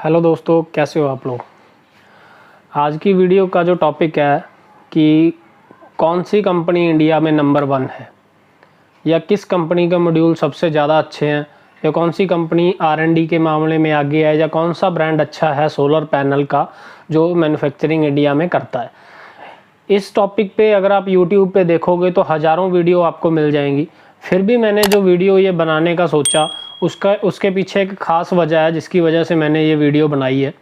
Hello दोस्तों, कैसे हो आप लोग। आज की वीडियो का जो टॉपिक है कि कौन सी कंपनी इंडिया में नंबर 1 है, या किस कंपनी के मॉड्यूल सबसे ज़्यादा अच्छे हैं, या कौन सी कंपनी R&D के मामले में आगे है, या कौन सा ब्रांड अच्छा है सोलर पैनल का जो मैन्युफैक्चरिंग इंडिया में करता है। इस टॉपिक पे अगर आप YouTube पे देखोगे तो हज़ारों वीडियो आपको मिल जाएंगी। फिर भी मैंने जो वीडियो ये बनाने का सोचा उसके पीछे एक ख़ास वजह है जिसकी वजह से मैंने ये वीडियो बनाई है।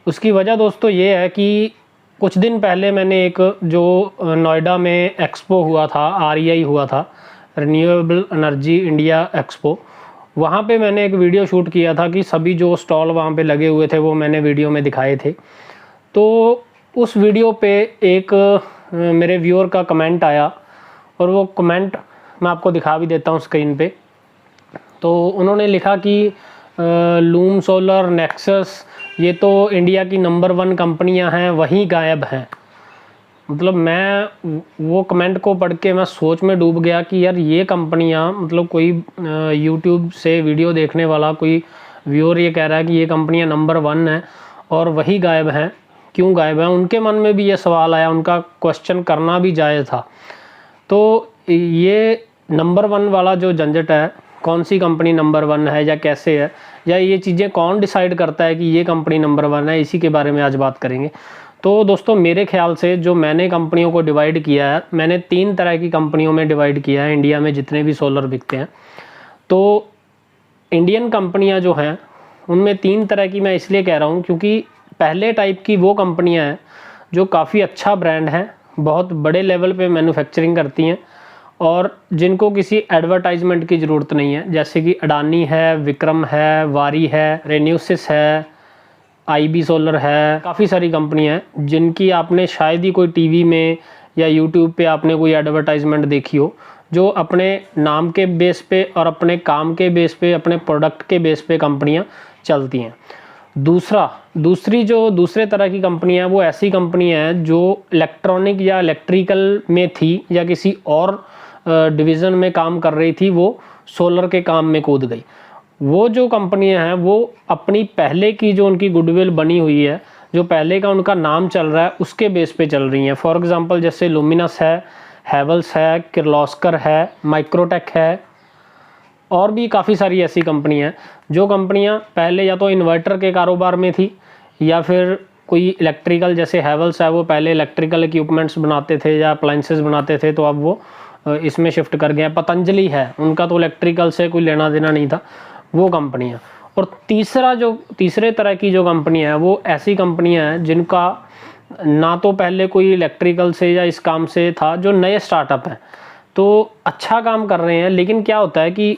उसकी वजह दोस्तों ये है कि कुछ दिन पहले मैंने एक जो नोएडा में एक्सपो हुआ था, REI हुआ था, रिन्यूएबल एनर्जी इंडिया एक्सपो, वहाँ पे मैंने एक वीडियो शूट किया था कि सभी जो स्टॉल वहाँ पे लगे हुए थे वो मैंने वीडियो में दिखाए थे। तो उस वीडियो पे एक मेरे व्यूअर का कमेंट आया और वो कमेंट मैं आपको दिखा भी देता हूँ स्क्रीन पे। तो उन्होंने लिखा कि लूम सोलर, नेक्सस, ये तो इंडिया की नंबर 1 कंपनियां हैं, वहीं गायब हैं। मतलब मैं वो कमेंट को पढ़ के मैं सोच में डूब गया कि यार ये कंपनियां, मतलब कोई यूट्यूब से वीडियो देखने वाला कोई व्यूअर ये कह रहा है कि ये कंपनियां नंबर 1 हैं और वही गायब हैं। क्यों गायब हैं? उनके मन में भी ये सवाल आया, उनका क्वेश्चन करना भी जायज़ था। तो ये नंबर 1 वाला जो झंझट है, कौन सी कंपनी नंबर 1 है या कैसे है, या ये चीज़ें कौन डिसाइड करता है कि ये कंपनी नंबर 1 है, इसी के बारे में आज बात करेंगे। तो दोस्तों मेरे ख्याल से जो मैंने कंपनियों को डिवाइड किया है, मैंने 3 तरह की कंपनियों में डिवाइड किया है इंडिया में जितने भी सोलर बिकते हैं। तो इंडियन कंपनियां जो हैं उनमें 3 तरह की मैं इसलिए कह रहा हूं क्योंकि पहले टाइप की वो कंपनियां हैं जो काफ़ी अच्छा ब्रांड है, बहुत बड़े लेवल पे मैन्युफैक्चरिंग करती हैं और जिनको किसी एडवर्टाइजमेंट की ज़रूरत नहीं है, जैसे कि अडानी है, विक्रम है, वारी है, रेन्यूसिस है, IB सोलर है। काफ़ी सारी कंपनियां हैं जिनकी आपने शायद ही कोई टीवी में या यूट्यूब पे आपने कोई एडवर्टाइजमेंट देखी हो, जो अपने नाम के बेस पे और अपने काम के बेस पे, अपने प्रोडक्ट के बेस पे कंपनियां चलती हैं। दूसरे तरह की कंपनियां वो ऐसी कंपनियां हैं जो इलेक्ट्रॉनिक या इलेक्ट्रिकल में थी या किसी और डिवीज़न में काम कर रही थी, वो सोलर के काम में कूद गई। वो जो कंपनियां हैं वो अपनी पहले की जो उनकी गुडविल बनी हुई है, जो पहले का उनका नाम चल रहा है, उसके बेस पे चल रही हैं। फॉर एग्जांपल जैसे लुमिनस है, हैवेल्स है, किर्लोस्कर है, माइक्रोटेक है, और भी काफ़ी सारी ऐसी कंपनियां हैं जो कंपनियां पहले या तो इन्वर्टर के कारोबार में थी या फिर कोई इलेक्ट्रिकल, जैसे हैवेल्स है वो पहले इलेक्ट्रिकल इक्विपमेंट्स बनाते थे या अप्लाइंसेस बनाते थे, तो अब वो इसमें शिफ्ट कर गए। पतंजलि है, उनका तो इलेक्ट्रिकल से कोई लेना देना नहीं था, वो कंपनियां। और तीसरे तरह की जो कंपनियां हैं वो ऐसी कंपनियां हैं जिनका ना तो पहले कोई इलेक्ट्रिकल से या इस काम से था, जो नए स्टार्टअप हैं, तो अच्छा काम कर रहे हैं। लेकिन क्या होता है कि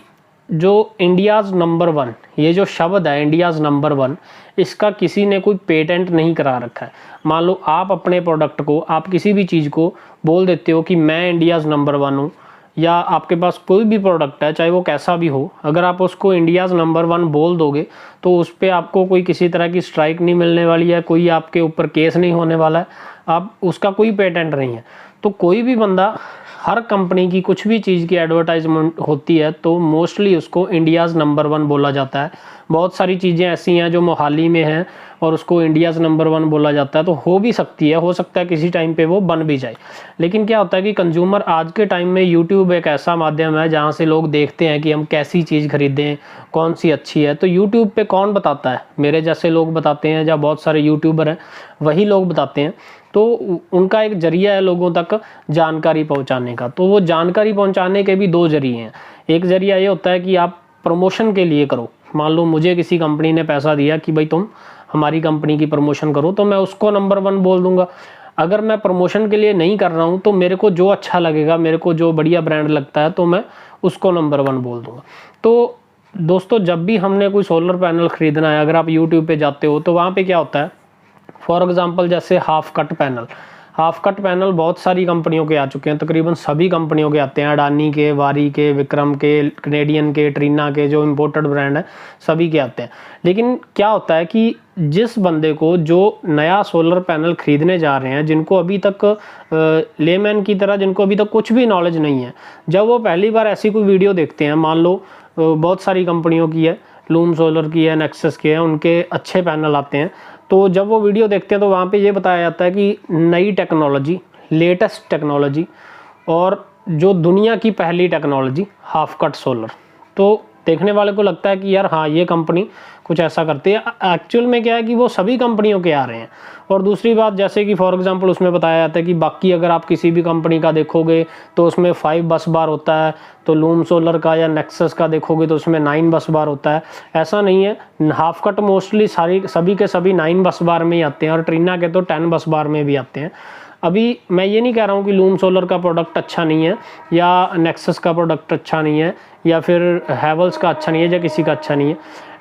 जो इंडियाज़ नंबर 1, ये जो शब्द है इंडियाज़ नंबर 1, इसका किसी ने कोई पेटेंट नहीं करा रखा है। मान लो आप अपने प्रोडक्ट को, आप किसी भी चीज़ को बोल देते हो कि मैं इंडियाज़ नंबर 1 हूँ, या आपके पास कोई भी प्रोडक्ट है चाहे वो कैसा भी हो, अगर आप उसको इंडियाज़ नंबर 1 बोल दोगे तो उस पर आपको कोई किसी तरह की स्ट्राइक नहीं मिलने वाली है, कोई आपके ऊपर केस नहीं होने वाला है, आप उसका कोई पेटेंट नहीं है। तो कोई भी बंदा, हर कंपनी की कुछ भी चीज़ की एडवर्टाइजमेंट होती है तो मोस्टली उसको इंडियाज़ नंबर 1 बोला जाता है। बहुत सारी चीज़ें ऐसी हैं जो मोहाली में हैं और उसको इंडियाज़ नंबर 1 बोला जाता है, तो हो भी सकती है, हो सकता है किसी टाइम पे वो बन भी जाए। लेकिन क्या होता है कि कंज्यूमर आज के टाइम में, यूट्यूब एक ऐसा माध्यम है जहाँ से लोग देखते हैं कि हम कैसी चीज़ खरीदें, कौन सी अच्छी है। तो यूट्यूब पे कौन बताता है? मेरे जैसे लोग बताते हैं, या बहुत सारे यूट्यूबर हैं वही लोग बताते हैं। तो उनका एक जरिया है लोगों तक जानकारी पहुंचाने का। तो वो जानकारी पहुंचाने के भी 2 जरिए हैं। एक जरिया ये होता है कि आप प्रमोशन के लिए करो। मान लो मुझे किसी कंपनी ने पैसा दिया कि भाई तुम हमारी कंपनी की प्रमोशन करो, तो मैं उसको नंबर 1 बोल दूंगा। अगर मैं प्रमोशन के लिए नहीं कर रहा हूँ तो मेरे को जो अच्छा लगेगा, मेरे को जो बढ़िया ब्रांड लगता है, तो मैं उसको नंबर 1 बोल दूंगा। तो दोस्तों जब भी हमने कोई सोलर पैनल खरीदना है, अगर आप यूट्यूब पे जाते हो तो वहाँ पे क्या होता है, फॉर एग्जांपल जैसे हाफ कट पैनल बहुत सारी कंपनियों के आ चुके हैं, तकरीबन सभी कंपनियों के आते हैं, अडानी के, वारी के, विक्रम के, कैनेडियन के, ट्रीना के, जो इम्पोर्टेड ब्रांड है सभी के आते हैं। लेकिन क्या होता है कि जिस बंदे को जो नया सोलर पैनल खरीदने जा रहे हैं, जिनको अभी तक लेमैन की तरह, जिनको अभी तक कुछ भी नॉलेज नहीं है, जब वो पहली बार ऐसी कोई वीडियो देखते हैं, मान लो बहुत सारी कंपनियों की है, लूम सोलर की है, नेक्सस की है, उनके अच्छे पैनल आते हैं। तो जब वो वीडियो देखते हैं तो वहाँ पे ये बताया जाता है कि नई टेक्नोलॉजी, लेटेस्ट टेक्नोलॉजी और जो दुनिया की पहली टेक्नोलॉजी हाफ कट सोलर। तो देखने वाले को लगता है कि यार हाँ ये कंपनी कुछ ऐसा करती है। एक्चुअल में क्या है कि वो सभी कंपनियों के आ रहे हैं। और दूसरी बात, जैसे कि फॉर एग्जांपल उसमें बताया जाता है कि बाकी अगर आप किसी भी कंपनी का देखोगे तो उसमें 5 बस बार होता है, तो लूम सोलर का या नेक्सस का देखोगे तो उसमें 9 बस बार होता है। ऐसा नहीं है, हाफ कट मोस्टली सभी के सभी 9 बस बार में ही आते हैं और ट्रीना के तो 10 बस बार में भी आते हैं। अभी मैं ये नहीं कह रहा हूँ कि लूम सोलर का प्रोडक्ट अच्छा नहीं है या नेक्सस का प्रोडक्ट अच्छा नहीं है या फिर हैवल्स का अच्छा नहीं है या किसी का अच्छा नहीं है,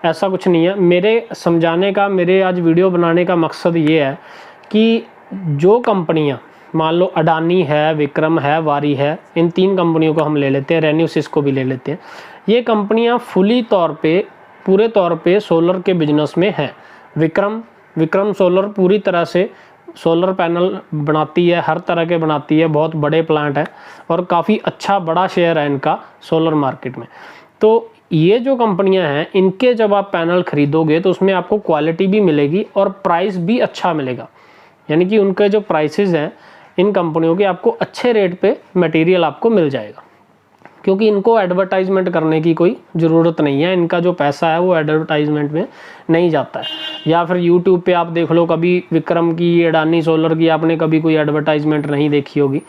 ऐसा कुछ नहीं है। मेरे समझाने का, मेरे आज वीडियो बनाने का मकसद ये है कि जो कंपनियाँ, मान लो अडानी है, विक्रम है, वारी है, इन 3 कंपनियों को हम ले लेते हैं, रेन्यूसिस को भी ले लेते हैं। ये कंपनियाँ फुली तौर पे, पूरे तौर पे सोलर के बिजनेस में हैं। विक्रम सोलर पूरी तरह से सोलर पैनल बनाती है, हर तरह के बनाती है, बहुत बड़े प्लांट है और काफ़ी अच्छा बड़ा शेयर है इनका सोलर मार्केट में। तो ये जो कंपनियां हैं, इनके जब आप पैनल खरीदोगे तो उसमें आपको क्वालिटी भी मिलेगी और प्राइस भी अच्छा मिलेगा। यानी कि उनके जो प्राइसेस हैं इन कंपनियों के, आपको अच्छे रेट पे मटेरियल आपको मिल जाएगा, क्योंकि इनको एडवर्टाइजमेंट करने की कोई ज़रूरत नहीं है। इनका जो पैसा है वो एडवर्टाइजमेंट में नहीं जाता है। या फिर यूट्यूब पे आप देख लो, कभी विक्रम की, अडानी सोलर की आपने कभी कोई एडवर्टाइजमेंट नहीं देखी होगी।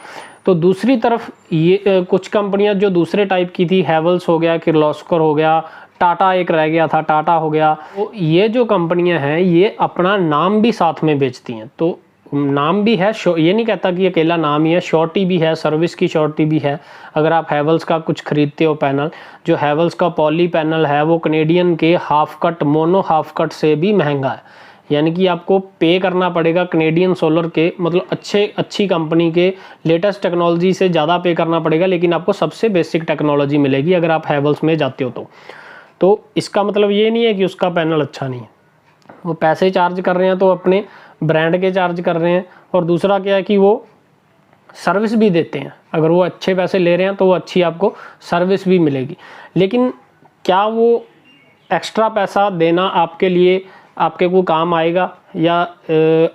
तो दूसरी तरफ ये कुछ कंपनियां जो दूसरे टाइप की थी, हैवल्स हो गया, किर्लोस्कर हो गया, टाटा एक रह गया था, टाटा हो गया, तो ये जो कंपनियां हैं ये अपना नाम भी साथ में बेचती हैं। तो नाम भी है, ये नहीं कहता कि अकेला नाम ही है, श्योरिटी भी है, सर्विस की श्योरिटी भी है। अगर आप हैवल्स का कुछ खरीदते हो पैनल, जो हैवल्स का पॉली पैनल है वो कनेडियन के half cut, mono half cut से भी महंगा है। यानी कि आपको पे करना पड़ेगा कनेडियन सोलर के, मतलब अच्छी कंपनी के लेटेस्ट टेक्नोलॉजी से ज़्यादा पे करना पड़ेगा, लेकिन आपको सबसे बेसिक टेक्नोलॉजी मिलेगी अगर आप हैवल्स में जाते हो तो इसका मतलब ये नहीं है कि उसका पैनल अच्छा नहीं है। वो पैसे चार्ज कर रहे हैं तो अपने ब्रांड के चार्ज कर रहे हैं, और दूसरा क्या है कि वो सर्विस भी देते हैं। अगर वो अच्छे पैसे ले रहे हैं तो वो अच्छी आपको सर्विस भी मिलेगी। लेकिन क्या वो एक्स्ट्रा पैसा देना आपके लिए, आपके को काम आएगा या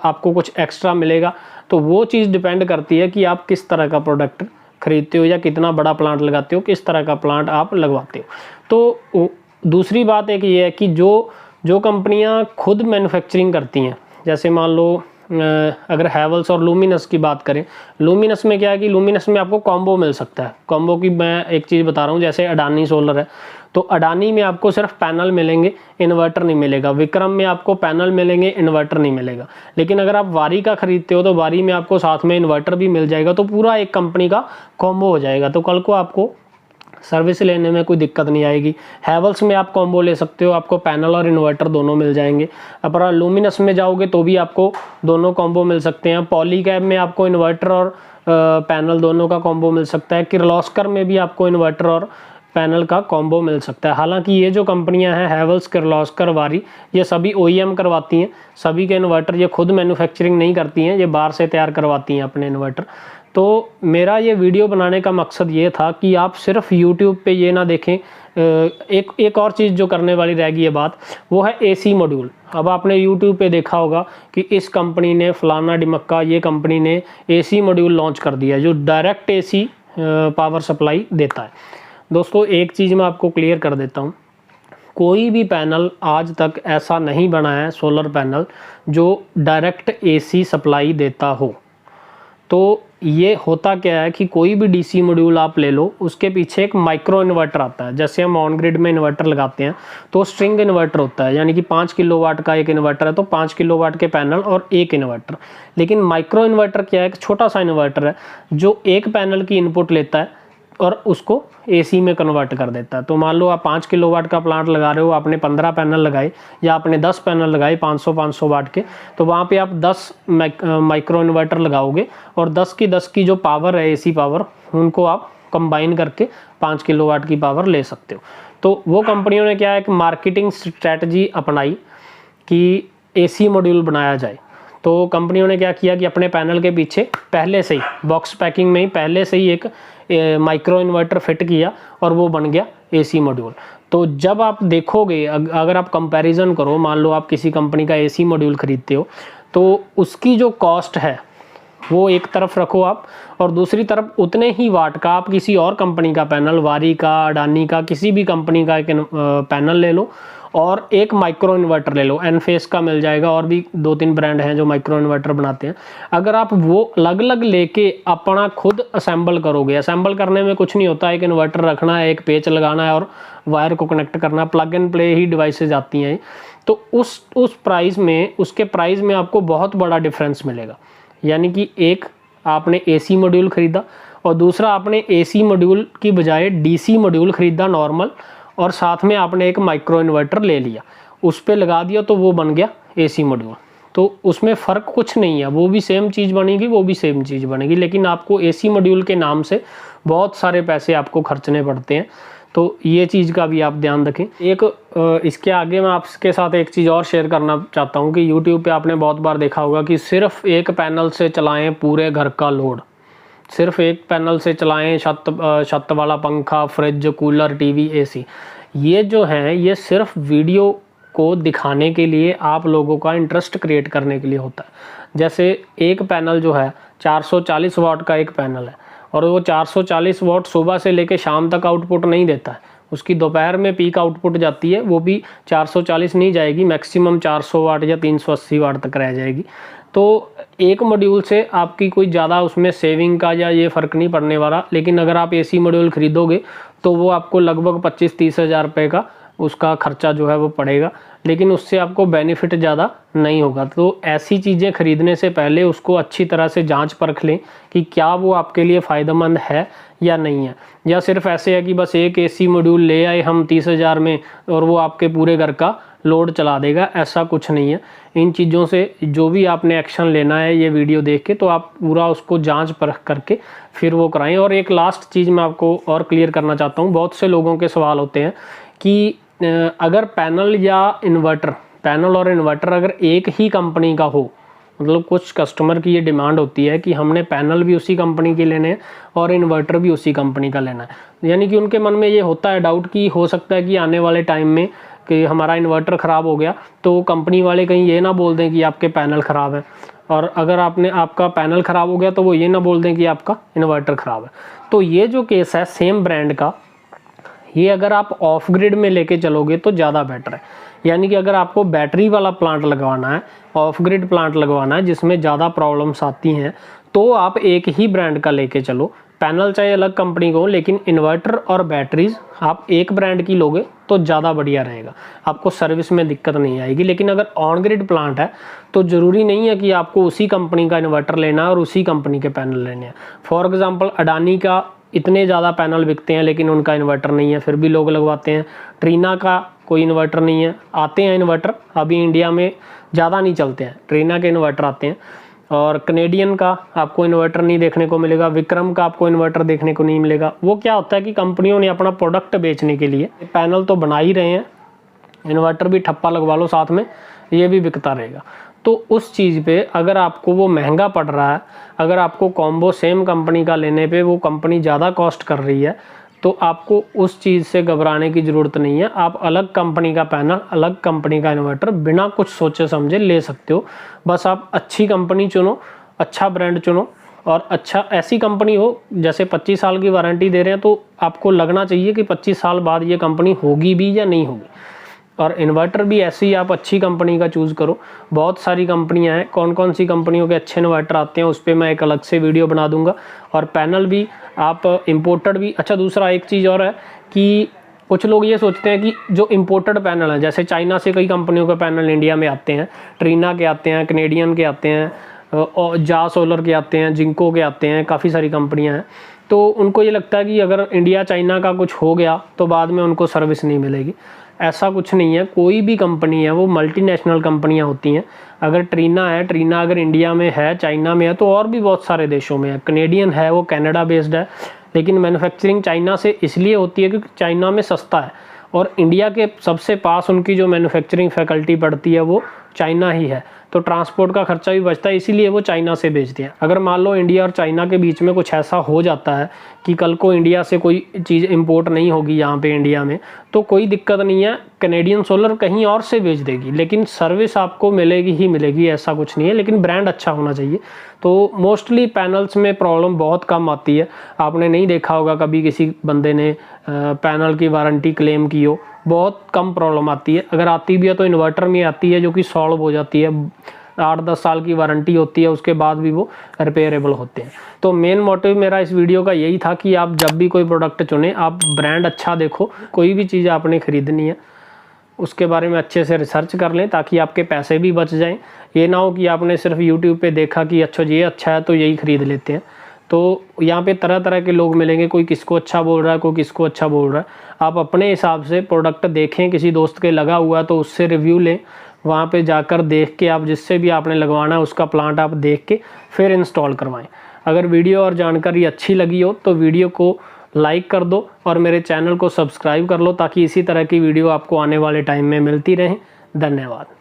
आपको कुछ एक्स्ट्रा मिलेगा, तो वो चीज़ डिपेंड करती है कि आप किस तरह का प्रोडक्ट खरीदते हो या कितना बड़ा प्लांट लगाते हो, किस तरह का प्लांट आप लगवाते हो। तो दूसरी बात एक ये है कि जो कंपनियां खुद मैन्युफैक्चरिंग करती हैं, जैसे मान लो अगर हैवल्स और लूमिनस की बात करें, लूमिनस में क्या है कि लूमिनस में आपको कॉम्बो मिल सकता है। कॉम्बो की मैं एक चीज़ बता रहा हूँ, जैसे अडानी सोलर है तो अडानी में आपको सिर्फ पैनल मिलेंगे, इन्वर्टर नहीं मिलेगा। विक्रम में आपको पैनल मिलेंगे, इन्वर्टर नहीं मिलेगा। लेकिन अगर आप वारी का खरीदते हो तो वारी में आपको साथ में इन्वर्टर भी मिल जाएगा, तो पूरा एक कंपनी का कॉम्बो हो जाएगा। तो कल को आपको सर्विस लेने में कोई दिक्कत नहीं आएगी। हैवल्स में आप कॉम्बो ले सकते हो, आपको पैनल और इन्वर्टर दोनों मिल जाएंगे। अपर लूमिनस में जाओगे तो भी आपको दोनों कॉम्बो मिल सकते हैं। पॉलीकैब में आपको इन्वर्टर और पैनल दोनों का कॉम्बो मिल सकता है। किर्लोस्कर में भी आपको इन्वर्टर और पैनल का कॉम्बो मिल सकता है। हालांकि ये जो कंपनियां हैं हैवल्स, किर्लोस्कर, वारी, ये सभी OEM करवाती हैं। सभी के इन्वर्टर ये खुद मैन्युफैक्चरिंग नहीं करती हैं, ये बाहर से तैयार करवाती हैं अपने इन्वर्टर। तो मेरा ये वीडियो बनाने का मकसद ये था कि आप सिर्फ YouTube पे ये ना देखें। एक और चीज़ जो करने वाली रहेगी ये बात, वो है AC मॉड्यूल। अब आपने YouTube पे देखा होगा कि इस कंपनी ने, फलाना डिमक्का, ये कंपनी ने AC मॉड्यूल लॉन्च कर दिया है जो डायरेक्ट AC पावर सप्लाई देता है। दोस्तों एक चीज़ मैं आपको क्लियर कर देता हूँ, कोई भी पैनल आज तक ऐसा नहीं बना है सोलर पैनल जो डायरेक्ट AC सप्लाई देता हो। तो ये होता क्या है कि कोई भी DC मॉड्यूल आप ले लो, उसके पीछे एक माइक्रो इन्वर्टर आता है। जैसे हम ऑन ग्रिड में इन्वर्टर लगाते हैं तो स्ट्रिंग इन्वर्टर होता है, यानी कि 5 किलोवाट का एक इन्वर्टर है तो 5 किलोवाट के पैनल और एक इन्वर्टर। लेकिन माइक्रो इन्वर्टर क्या है, एक छोटा सा इन्वर्टर है जो एक पैनल की इनपुट लेता है और उसको AC में कन्वर्ट कर देता है। तो मान लो आप 5 किलोवाट का प्लांट लगा रहे हो, आपने 15 पैनल लगाए या आपने 10 पैनल लगाए 500 वाट के, तो वहाँ पे आप 10 माइक्रो इन्वर्टर लगाओगे और 10 की जो पावर है AC पावर, उनको आप कंबाइन करके 5 किलोवाट की पावर ले सकते हो। तो वो कंपनियों ने क्या है कि मार्केटिंग स्ट्रैटेजी अपनाई कि AC मॉड्यूल बनाया जाए। तो कंपनियों ने क्या किया कि अपने पैनल के पीछे पहले से ही बॉक्स पैकिंग में ही पहले से ही एक माइक्रो इन्वर्टर फिट किया और वो बन गया एसी मॉड्यूल। तो जब आप देखोगे, अगर आप कंपैरिजन करो, मान लो आप किसी कंपनी का एसी मॉड्यूल खरीदते हो तो उसकी जो कॉस्ट है वो एक तरफ रखो आप, और दूसरी तरफ उतने ही वाट का आप किसी और कंपनी का पैनल, वारी का, अडानी का, किसी भी कंपनी का एक पैनल ले लो और एक माइक्रो इन्वर्टर ले लो। एनफेस का मिल जाएगा, और भी 2-3 ब्रांड हैं जो माइक्रो इन्वर्टर बनाते हैं। अगर आप वो अलग अलग लेके अपना खुद असेंबल करोगे, असेंबल करने में कुछ नहीं होता, एक इन्वर्टर रखना है, एक पेच लगाना है और वायर को कनेक्ट करना, plug and play he devices आती हैं। तो उस प्राइस में, उसके प्राइस में आपको बहुत बड़ा डिफरेंस मिलेगा। यानी कि एक आपने एसी मॉड्यूल खरीदा और दूसरा आपने एसी मॉड्यूल की बजाय डीसी मॉड्यूल खरीदा नॉर्मल, और साथ में आपने एक माइक्रो इन्वर्टर ले लिया, उस पे लगा दिया, तो वो बन गया एसी मॉड्यूल। तो उसमें फ़र्क कुछ नहीं है, वो भी सेम चीज़ बनेगी, वो भी सेम चीज़ बनेगी, लेकिन आपको एसी मॉड्यूल के नाम से बहुत सारे पैसे आपको खर्चने पड़ते हैं। तो ये चीज़ का भी आप ध्यान रखें। एक इसके आगे मैं आपके साथ एक चीज़ और शेयर करना चाहता हूँ कि यूट्यूब पे आपने बहुत बार देखा होगा कि सिर्फ एक पैनल से चलाएं पूरे घर का लोड, सिर्फ एक पैनल से चलाएं छत वाला पंखा, फ्रिज, कूलर, टीवी, एसी। ये जो हैं ये सिर्फ वीडियो को दिखाने के लिए, आप लोगों का इंटरेस्ट क्रिएट करने के लिए होता है। जैसे एक पैनल जो है 440 वाट का एक पैनल है, और वो 440 वाट सुबह से लेके शाम तक आउटपुट नहीं देता है, उसकी दोपहर में पीक आउटपुट जाती है, वो भी 440 नहीं जाएगी, मैक्सिमम 400 वाट या 380 वाट तक रह जाएगी। तो एक मॉड्यूल से आपकी कोई ज़्यादा उसमें सेविंग का या ये फ़र्क नहीं पड़ने वाला। लेकिन अगर आप एसी मॉड्यूल खरीदोगे तो वो आपको लगभग 25-30 हज़ार रुपये का उसका खर्चा जो है वो पड़ेगा, लेकिन उससे आपको बेनिफिट ज़्यादा नहीं होगा। तो ऐसी चीज़ें खरीदने से पहले उसको अच्छी तरह से जांच परख लें कि क्या वो आपके लिए फ़ायदेमंद है या नहीं है, या सिर्फ ऐसे है कि बस एक एसी मॉड्यूल ले आए हम 30 हज़ार में और वो आपके पूरे घर का लोड चला देगा। ऐसा कुछ नहीं है। इन चीज़ों से जो भी आपने एक्शन लेना है ये वीडियो देख के, तो आप पूरा उसको जांच परख करके फिर वो कराएं। और एक लास्ट चीज़ मैं आपको और क्लियर करना चाहता हूँ, बहुत से लोगों के सवाल होते हैं कि अगर पैनल और इन्वर्टर अगर एक ही कंपनी का हो, मतलब कुछ कस्टमर की ये डिमांड होती है कि हमने पैनल भी उसी कंपनी के लेने हैं और इन्वर्टर भी उसी कंपनी का लेना है। यानी कि उनके मन में ये होता है डाउट कि हो सकता है कि आने वाले टाइम में कि हमारा इन्वर्टर ख़राब हो गया तो कंपनी वाले कहीं ये ना बोल दें कि आपके पैनल ख़राब है, और अगर आपका पैनल ख़राब हो गया तो वो ये ना बोल दें कि आपका इन्वर्टर ख़राब है। तो ये जो केस है सेम ब्रांड का, ये अगर आप ऑफ ग्रिड में लेके चलोगे तो ज़्यादा बेटर है। यानी कि अगर आपको बैटरी वाला प्लांट लगवाना है, ऑफ ग्रिड प्लांट लगवाना है जिसमें ज़्यादा प्रॉब्लम्स आती हैं, तो आप एक ही ब्रांड का लेके चलो। पैनल चाहे अलग कंपनी को हो, लेकिन इन्वर्टर और बैटरीज आप एक ब्रांड की लोगे तो ज़्यादा बढ़िया रहेगा, आपको सर्विस में दिक्कत नहीं आएगी। लेकिन अगर ऑन ग्रिड प्लांट है तो ज़रूरी नहीं है कि आपको उसी कंपनी का इन्वर्टर लेना है और उसी कंपनी के पैनल लेने हैं। फॉर एग्ज़ाम्पल अडानी का इतने ज़्यादा पैनल बिकते हैं लेकिन उनका इन्वर्टर नहीं है, फिर भी लोग लगवाते हैं। ट्रीना का कोई इन्वर्टर नहीं है, आते हैं इन्वर्टर, अभी इंडिया में ज़्यादा नहीं चलते हैं, ट्रीना के इन्वर्टर आते हैं। और कनेडियन का आपको इन्वर्टर नहीं देखने को मिलेगा, विक्रम का आपको इन्वर्टर देखने को नहीं मिलेगा। वो क्या होता है कि कंपनियों ने अपना प्रोडक्ट बेचने के लिए पैनल तो बना ही रहे हैं, इन्वर्टर भी ठप्पा लगवा लो साथ में, ये भी बिकता रहेगा। तो उस चीज़ पे अगर आपको वो महंगा पड़ रहा है, अगर आपको कॉम्बो सेम कंपनी का लेने पे वो कंपनी ज़्यादा कॉस्ट कर रही है, तो आपको उस चीज़ से घबराने की ज़रूरत नहीं है। आप अलग कंपनी का पैनल, अलग कंपनी का इन्वर्टर बिना कुछ सोचे समझे ले सकते हो। बस आप अच्छी कंपनी चुनो, अच्छा ब्रांड चुनो, और अच्छा ऐसी कंपनी हो, जैसे 25 साल की वारंटी दे रहे हैं तो आपको लगना चाहिए कि 25 साल बाद ये कंपनी होगी भी या नहीं होगी। और इन्वर्टर भी ऐसे ही आप अच्छी कंपनी का चूज़ करो। बहुत सारी कंपनियां हैं, कौन कौन सी कंपनियों के अच्छे इन्वर्टर आते हैं उस पर मैं एक अलग से वीडियो बना दूंगा। और पैनल भी आप इम्पोर्टेड भी, अच्छा दूसरा एक चीज़ और है कि कुछ लोग ये सोचते हैं कि जो इम्पोर्टेड पैनल हैं, जैसे चाइना से कई कंपनियों के पैनल इंडिया में आते हैं, ट्रीना के आते हैं, कनेडियन के आते हैं, और जा सोलर के आते हैं, जिंको के आते हैं, काफ़ी सारी कंपनियां हैं। तो उनको ये लगता है कि अगर इंडिया चाइना का कुछ हो गया तो बाद में उनको सर्विस नहीं मिलेगी। ऐसा कुछ नहीं है, कोई भी कंपनी है वो मल्टीनेशनल कंपनियां होती हैं। अगर ट्रीना है, ट्रीना अगर इंडिया में है, चाइना में है, तो और भी बहुत सारे देशों में है। कनेडियन है, वो कनाडा बेस्ड है, लेकिन मैन्युफैक्चरिंग चाइना से इसलिए होती है क्योंकि चाइना में सस्ता है, और इंडिया के सबसे पास उनकी जो मैन्युफैक्चरिंग फैकल्टी पड़ती है वो चाइना ही है। तो ट्रांसपोर्ट का खर्चा भी बचता है, इसीलिए वो चाइना से भेजते हैं। अगर मान लो इंडिया और चाइना के बीच में कुछ ऐसा हो जाता है कि कल को इंडिया से कोई चीज़ इंपोर्ट नहीं होगी यहाँ पे इंडिया में, तो कोई दिक्कत नहीं है, कैनेडियन सोलर कहीं और से भेज देगी, लेकिन सर्विस आपको मिलेगी ही मिलेगी, ऐसा कुछ नहीं है, लेकिन ब्रांड अच्छा होना चाहिए। तो मोस्टली पैनल्स में प्रॉब्लम बहुत कम आती है। आपने नहीं देखा होगा कभी किसी बंदे ने पैनल की वारंटी क्लेम की हो, बहुत कम प्रॉब्लम आती है। अगर आती भी है तो इन्वर्टर में आती है, जो कि सॉल्व हो जाती है। 8-10 साल की वारंटी होती है, उसके बाद भी वो रिपेयरेबल होते हैं। तो मेन मोटिव मेरा इस वीडियो का यही था कि आप जब भी कोई प्रोडक्ट चुनें, आप ब्रांड अच्छा देखो। कोई भी चीज़ आपने ख़रीदनी है उसके बारे में अच्छे से रिसर्च कर लें, ताकि आपके पैसे भी बच जाएं। ये ना हो कि आपने सिर्फ यूट्यूब पे देखा कि अच्छा ये अच्छा है तो यही ख़रीद लेते हैं। तो यहाँ पे तरह तरह के लोग मिलेंगे, कोई किसको अच्छा बोल रहा है, कोई किसको अच्छा बोल रहा है। आप अपने हिसाब से प्रोडक्ट देखें, किसी दोस्त के लगा हुआ है तो उससे रिव्यू लें, वहाँ पे जाकर देख के आप जिससे भी आपने लगवाना है उसका प्लांट आप देख के फिर इंस्टॉल करवाएं। अगर वीडियो और जानकारी अच्छी लगी हो तो वीडियो को लाइक कर दो और मेरे चैनल को सब्सक्राइब कर लो, ताकि इसी तरह की वीडियो आपको आने वाले टाइम में मिलती रहें। धन्यवाद।